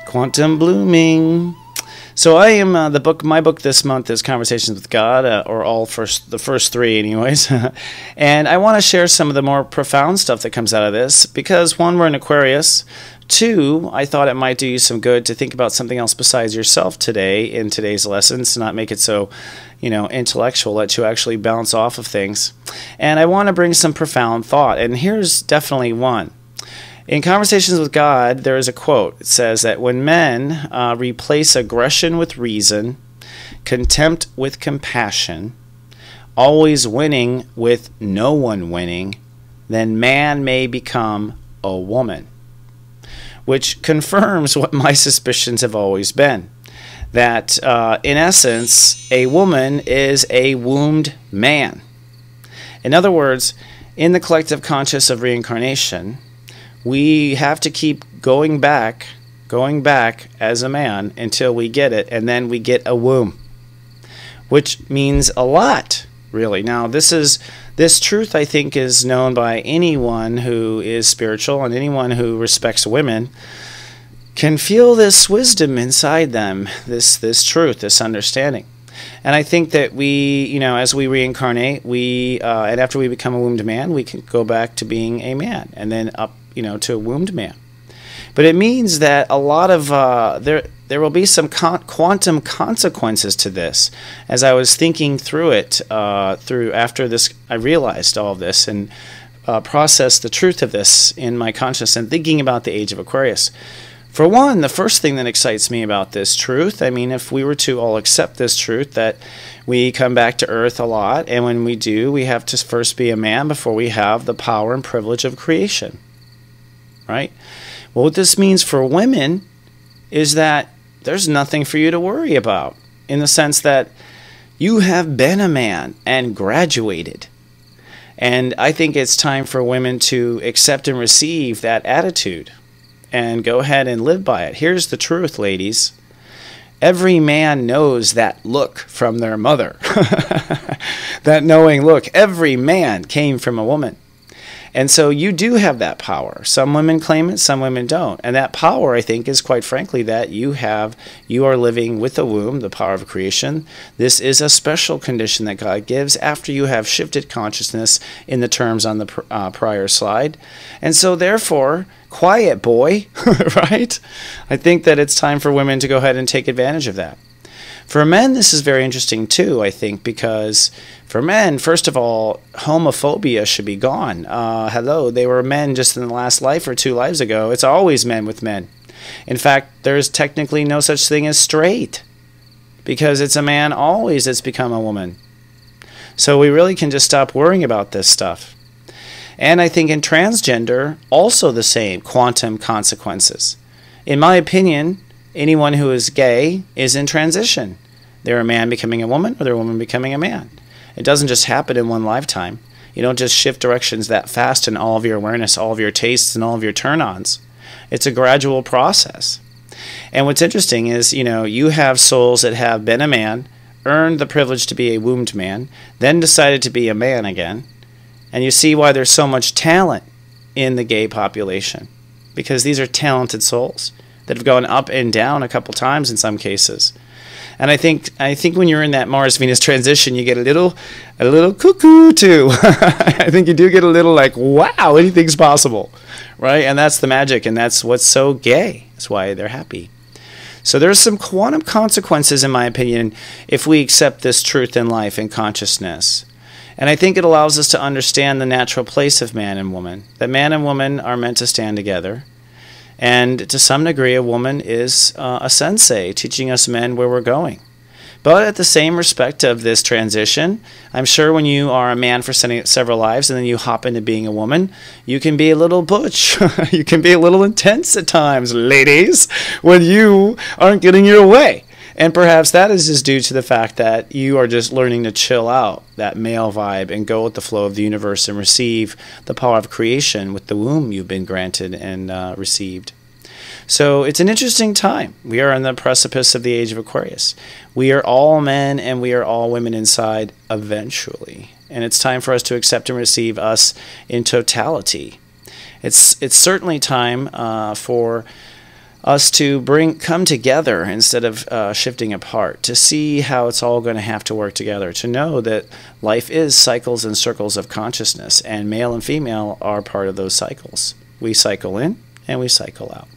Quantum blooming. So I am my book this month is Conversations with God, or the first three anyways. And I want to share some of the more profound stuff that comes out of this because one, we're in Aquarius. Two, I thought it might do you some good to think about something else besides yourself today in today's lessons, to not make it so, intellectual, let you actually bounce off of things. And I want to bring some profound thought, and here's definitely one. In Conversations with God, there is a quote. It says that when men replace aggression with reason, contempt with compassion, always winning with no one winning, then man may become a woman. Which confirms what my suspicions have always been. That, in essence, a woman is a wombed man. In other words, in the collective conscious of reincarnation, we have to keep going back as a man until we get it, and then we get a womb, which means a lot, really. Now, this truth, I think, is known by anyone who is spiritual, and anyone who respects women can feel this wisdom inside them, this truth, this understanding. And I think that we, as we reincarnate, and after we become a wombed man, we can go back to being a man, and then up to a wombed man. But it means that a lot of there will be some quantum consequences to this. As I was thinking through it, after this, I realized all of this and processed the truth of this in my consciousness and thinking about the age of Aquarius. For one, the first thing that excites me about this truth, I mean, if we were to all accept this truth that we come back to Earth a lot, and when we do, we have to first be a man before we have the power and privilege of creation. Right? Well, what this means for women is that there's nothing for you to worry about, in the sense that you have been a man and graduated. And I think it's time for women to accept and receive that attitude and go ahead and live by it. Here's the truth, ladies. Every man knows that look from their mother. That knowing look. Every man came from a woman. And so you do have that power. Some women claim it, some women don't. And that power, I think, is quite frankly that you are living with the womb, the power of creation. This is a special condition that God gives after you have shifted consciousness in the terms on the prior slide. And so therefore, quiet boy, right? I think that it's time for women to go ahead and take advantage of that. For men, this is very interesting too, I think, because for men, first of all, homophobia should be gone. Hello, they were men just in the last life or 2 lives ago. It's always men with men. In fact, there's technically no such thing as straight, because it's a man always that's become a woman. So we really can just stop worrying about this stuff. And I think in transgender, also the same, quantum consequences. In my opinion, anyone who is gay is in transition. They're a man becoming a woman, or they're a woman becoming a man. It doesn't just happen in one lifetime. You don't just shift directions that fast in all of your awareness, all of your tastes, and all of your turn-ons. It's a gradual process. And what's interesting is, you have souls that have been a man, earned the privilege to be a wombed man, then decided to be a man again. And you see why there's so much talent in the gay population. Because these are talented souls that have gone up and down a couple times in some cases. And I think when you're in that Mars-Venus transition, you get a little cuckoo too. I think you do get a little like, wow, anything's possible, right? And that's the magic, and that's what's so gay. That's why they're happy. So there's some quantum consequences, in my opinion, if we accept this truth in life and consciousness. And I think it allows us to understand the natural place of man and woman, that man and woman are meant to stand together. And to some degree, a woman is a sensei, teaching us men where we're going. But at the same respect of this transition, I'm sure when you are a man for several lives and then you hop into being a woman, you can be a little butch. You can be a little intense at times, ladies, when you aren't getting your way. And perhaps that is just due to the fact that you are just learning to chill out that male vibe and go with the flow of the universe and receive the power of creation with the womb you've been granted and received. So it's an interesting time. We are on the precipice of the age of Aquarius. We are all men and we are all women inside eventually. And it's time for us to accept and receive us in totality. It's certainly time for us to come together instead of shifting apart, to see how it's all going to have to work together, to know that life is cycles and circles of consciousness, and male and female are part of those cycles. We cycle in and we cycle out.